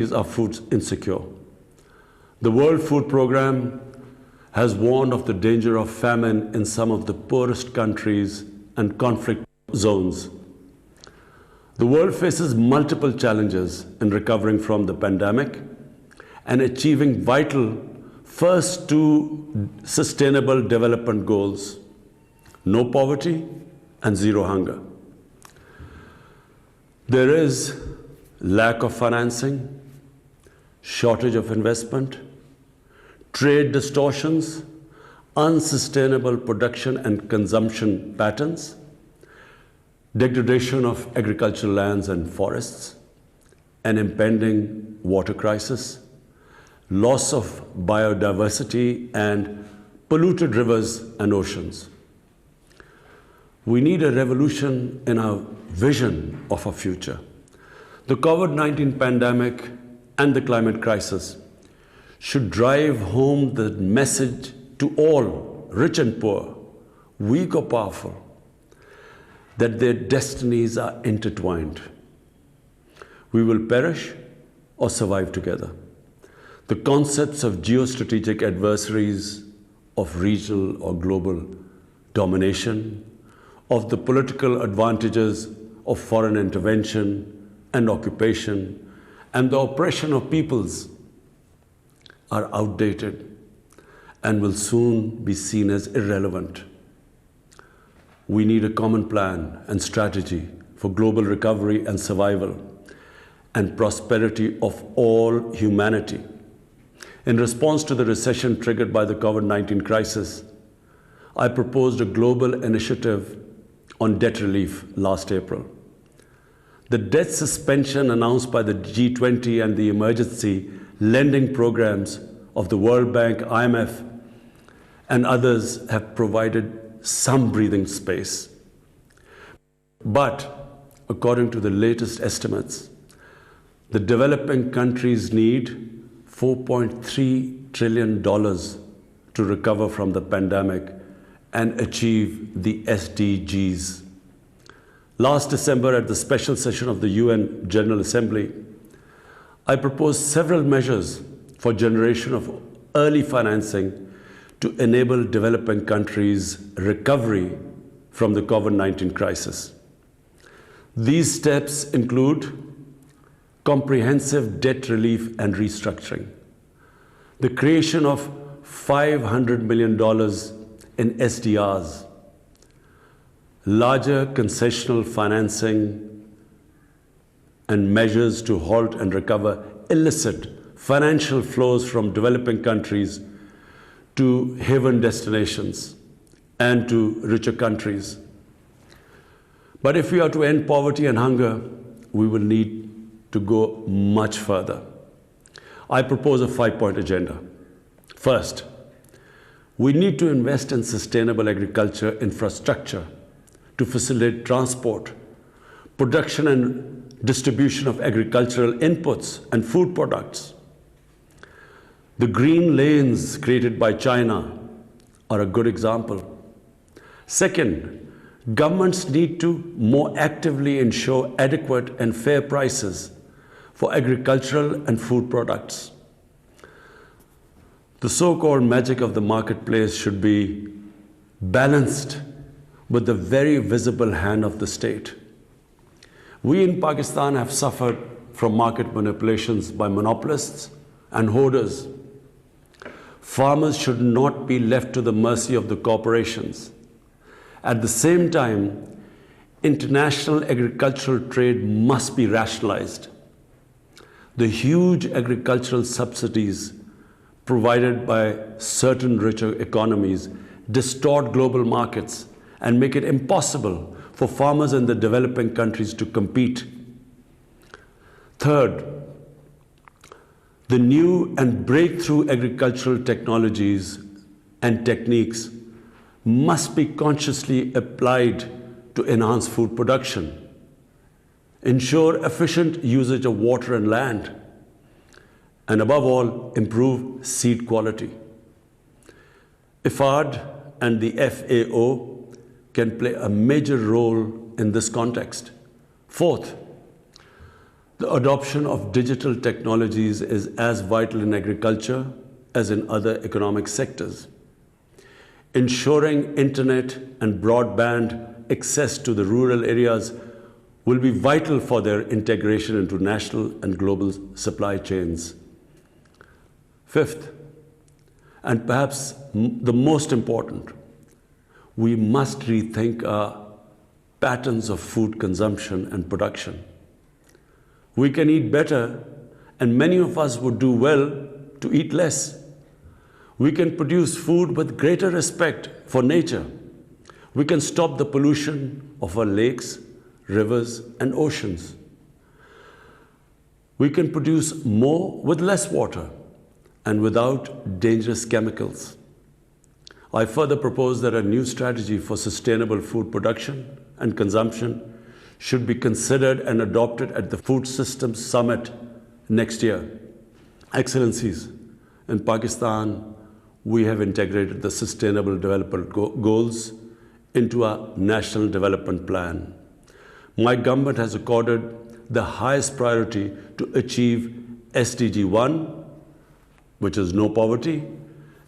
are food insecure. The World Food Programme has warned of the danger of famine in some of the poorest countries and conflict zones. The world faces multiple challenges in recovering from the pandemic and achieving vital first two sustainable development goals: no poverty and zero hunger. There is lack of financing, shortage of investment, trade distortions, unsustainable production and consumption patterns, degradation of agricultural lands and forests, an impending water crisis, loss of biodiversity, and polluted rivers and oceans. We need a revolution in our vision of our future. The COVID-19 pandemic and the climate crisis should drive home the message to all, rich and poor, weak or powerful, that their destinies are intertwined. We will perish or survive together. The concepts of geostrategic adversaries, of regional or global domination, of the political advantages of foreign intervention and occupation, and the oppression of peoples are outdated and will soon be seen as irrelevant. We need a common plan and strategy for global recovery and survival and prosperity of all humanity. In response to the recession triggered by the COVID-19 crisis, I proposed a global initiative on debt relief last April. The debt suspension announced by the G20 and the emergency lending programs of the World Bank, IMF, and others have provided some breathing space. But according to the latest estimates, the developing countries need $4.3 trillion to recover from the pandemic and achieve the SDGs. Last December, at the special session of the UN General Assembly, I proposed several measures for generation of early financing to enable developing countries' recovery from the COVID-19 crisis. These steps include comprehensive debt relief and restructuring, the creation of $500 million in SDRs, larger concessional financing, and measures to halt and recover illicit financial flows from developing countries to haven destinations and to richer countries. But if we are to end poverty and hunger, we will need to go much further. I propose a 5-point agenda. First, we need to invest in sustainable agriculture infrastructure to facilitate transport, production and distribution of agricultural inputs and food products. The green lanes created by China are a good example. Second, governments need to more actively ensure adequate and fair prices for agricultural and food products. The so-called magic of the marketplace should be balanced with the very visible hand of the state. We in Pakistan have suffered from market manipulations by monopolists and hoarders. Farmers should not be left to the mercy of the corporations. At the same time, international agricultural trade must be rationalized. The huge agricultural subsidies provided by certain richer economies distort global markets and make it impossible for farmers in the developing countries to compete. Third, the new and breakthrough agricultural technologies and techniques must be consciously applied to enhance food production, ensure efficient usage of water and land, and above all, improve seed quality. IFAD and the FAO can play a major role in this context. Fourth, The adoption of digital technologies is as vital in agriculture as in other economic sectors. Ensuring internet and broadband access to the rural areas will be vital for their integration into national and global supply chains. Fifth, and perhaps the most important, we must rethink our patterns of food consumption and production. We can eat better, and many of us would do well to eat less. We can produce food with greater respect for nature. We can stop the pollution of our lakes, rivers, and oceans. We can produce more with less water and without dangerous chemicals. I further propose that a new strategy for sustainable food production and consumption should be considered and adopted at the Food Systems Summit next year. Excellencies, in Pakistan, we have integrated the Sustainable Development Goals into our National Development Plan. My government has accorded the highest priority to achieve SDG 1, which is no poverty,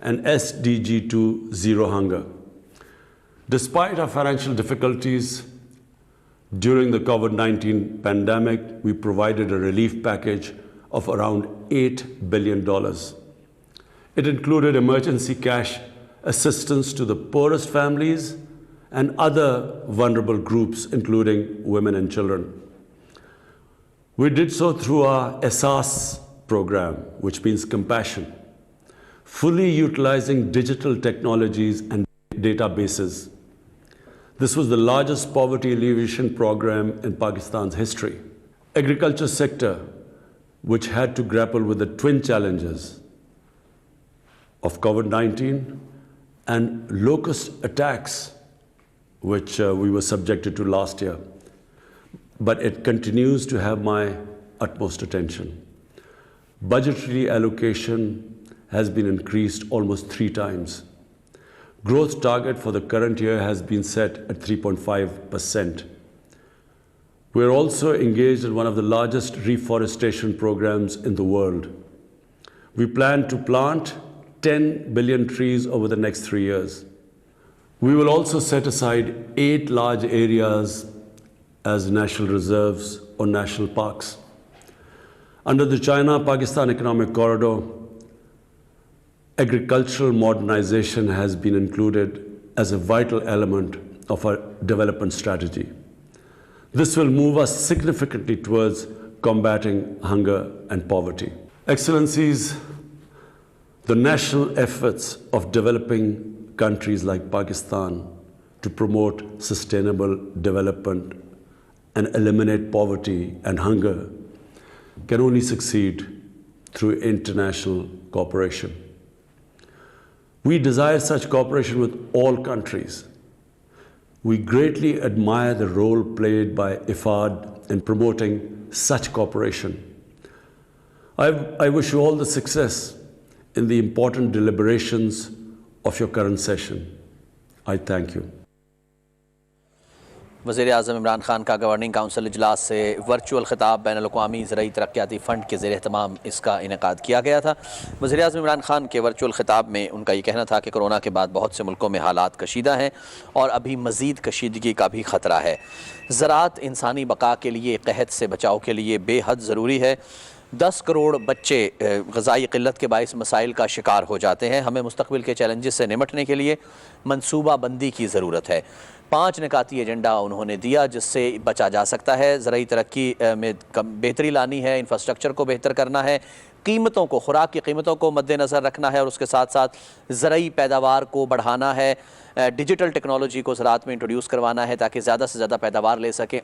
and SDG 2, zero hunger. Despite our financial difficulties, during the COVID-19 pandemic, we provided a relief package of around $8 billion. It included emergency cash assistance to the poorest families and other vulnerable groups, including women and children. We did so through our ESAS program, which means compassion, fully utilizing digital technologies and databases. This was the largest poverty alleviation program in Pakistan's history. Agriculture sector, which had to grapple with the twin challenges of COVID-19 and locust attacks, which we were subjected to last year. But it continues to have my utmost attention. Budgetary allocation has been increased almost 3 times. Growth target for the current year has been set at 3.5%. We are also engaged in one of the largest reforestation programs in the world. We plan to plant 10 billion trees over the next 3 years. We will also set aside 8 large areas as national reserves or national parks. Under the China-Pakistan Economic Corridor, agricultural modernization has been included as a vital element of our development strategy. This will move us significantly towards combating hunger and poverty. Excellencies, the national efforts of developing countries like Pakistan to promote sustainable development and eliminate poverty and hunger can only succeed through international cooperation. We desire such cooperation with all countries. We greatly admire the role played by IFAD in promoting such cooperation. I wish you all the success in the important deliberations of your current session. I thank you. वज़ीराज़म Imran Khan का governing council इजलास से virtual खिताब ban अलाक़वामी ज़रई तरक्कियाती fund के ज़ेर एहतमाम इसका इनेकाद किया गया था। वज़ीराज़म इमरान खान के वर्चुअल खिताब में उनका ये कहना था कि कोरोना के बाद बहुत से मुल्कों में हालात कशीदा हैं और अभी मज़ीद कशीदगी का भी ख़तरा है। ज़राअत इंसानी बका के लिए, क़हत से बचाव के लिए बेहद ज़रूरी है। 10 करोड़ बच्चे ग़िज़ाई क़िल्लत के बाइस मसाइल का शिकार हो जाते हैं। हमें मुस्तक़बिल के चैलेंजेस से निमटने के लिए मनसूबा बंदी की ज़रूरत है। 5 निकाती एजेंडा उन्होंने दिया जिससे बचा जा सकता है। ज़रई तरक्की में बेहतरी लानी है, इंफ्रास्ट्रक्चर को बेहतर करना है, कीमतों को, खुराक की कीमतों को मद्देनज़र रखना है और उसके साथ साथ ज़रई पैदावार को बढ़ाना है। डिजिटल टेक्नोलॉजी को ज़राअत में इंट्रोड्यूस करवाना है ताकि ज़्यादा से ज़्यादा पैदावार ले सकें।